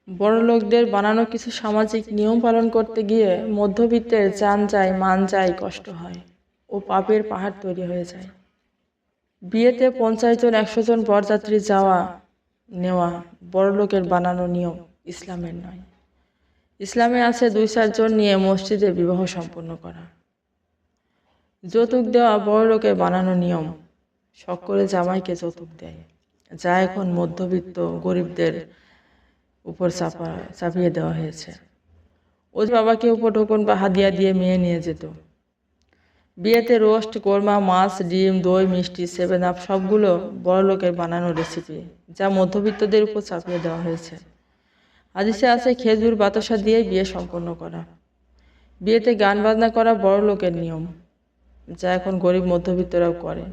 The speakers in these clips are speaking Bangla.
বড়লোকদের বানানো কিছু সামাজিক নিয়ম পালন করতে গিয়ে মধ্যবিত্তের জান যায়, মান যায়, কষ্ট হয় ও পাপের পাহাড় তৈরি হয়ে যায়। বিয়েতে 50 জন 100 জন বরযাত্রী যাওয়া নেওয়া বড়লোকের বানানো নিয়ম, ইসলামের নয়। ইসলামে আছে 2-4 জন নিয়ে মসজিদে বিবাহ সম্পন্ন করা। যৌতুক দেওয়া বড়লোকের বানানো নিয়ম, শখ করে জামাইকে যৌতুক দেয়, যা এখন মধ্যবিত্ত গরিবদের উপর চাপিয়ে দেওয়া হয়েছে। ওই বাবাকে উপঢৌকন বা হাদিয়া দিয়ে মেয়ে নিয়ে যেত। বিয়েতে রোস্ট, কোরমা, মাছ, ডিম, দই, মিষ্টি, 7 আপ সবগুলো বড়লোকের বানানো রেসিপি, যা মধ্যবিত্তদের উপর চাপিয়ে দেওয়া হয়েছে। হাদিসে আছে খেজুর বাতাসা দিয়ে বিয়ে সম্পন্ন করা। বিয়েতে গান বাজনা করা বড়লোকের নিয়ম, যা এখন গরিব মধ্যবিত্তরাও করে।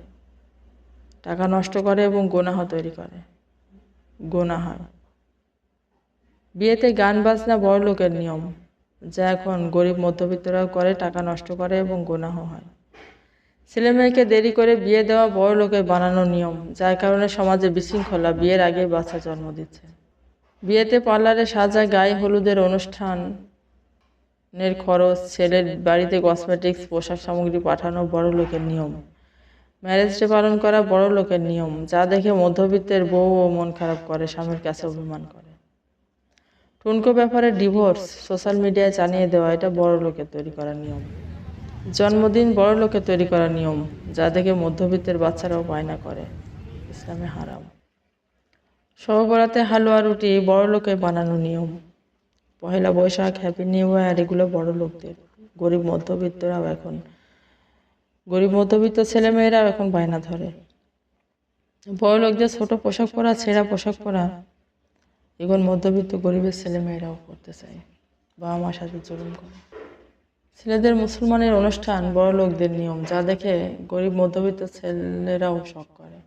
টাকা নষ্ট করে এবং গুনাহ তৈরি করে, গুনাহ হয়। বিয়েতে গান বাজনা বড়লোকের নিয়ম, যা এখন গরিব মধ্যবিত্তরাও করে, টাকা নষ্ট করে এবং গুনাহ হয়। ছেলে মেয়েকে দেরি করে বিয়ে দেওয়া বড়লোকের বানানো নিয়ম, যার কারণে সমাজে বিশৃঙ্খলা, বিয়ের আগে বাচ্চা জন্ম দিচ্ছে। বিয়েতে পার্লারে সাজা, গায়ে হলুদের অনুষ্ঠানের খরচ, ছেলের বাড়িতে কসমেটিক্স, পোশাক সামগ্রী পাঠানো বড়লোকের নিয়ম। ম্যারেজ ডে পালন করা বড়লোকের নিয়ম, যা দেখে মধ্যবিত্তের বউও মন খারাপ করে, স্বামীর কাছে অভিমান করে। ঠুনকো ব্যাপারে ডিভোর্স সোশ্যাল মিডিয়ায় জানিয়ে দেওয়া, এটা বড়লোকের তৈরি করা নিয়ম। জন্মদিন বড়লোকের তৈরি করা নিয়ম, যা দেখে মধ্যবিত্তের বাচ্চারাও বায়না করে, ইসলামে হারাম। শবে বরাতে হালুয়া রুটি বড়লোকের বানানো নিয়ম। Pohela Boishakh, happy new year এগুলো বড়লোকদের। গরিব মধ্যবিত্ত ছেলেমেয়েরাও এখন বায়না ধরে। বড়লোকদের ছোট পোশাক পরা, ছেঁড়া পোশাক পরা এখন মধ্যবিত্ত গরিবের ছেলেমেয়েরাও করতে চায়, বাবা মার সাথে জুলুম করে। ছেলেদের মুসলমানের অনুষ্ঠান বড়লোকদের নিয়ম, যা দেখে গরিব মধ্যবিত্ত ছেলেরাও শখ করে,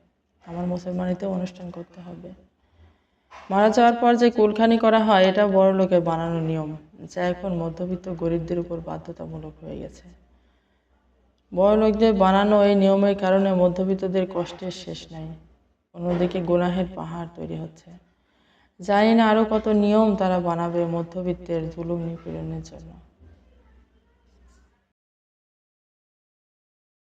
আমার মুসলমানিতে অনুষ্ঠান করতে হবে। মারা যাওয়ার পর যে কুলখানি করা হয়, এটা বড়লোকের বানানো নিয়ম, যা এখন মধ্যবিত্ত গরিবদের উপর বাধ্যতামূলক হয়ে গেছে। বড়লোকদের বানানো এই নিয়মের কারণে মধ্যবিত্তদের কষ্টের শেষ নাই, অন্যদিকে গুনাহের পাহাড় তৈরি হচ্ছে। জানি না আরো কত নিয়ম তারা বানাবে মধ্যবিত্তের জুলুম নিপীড়নের জন্য।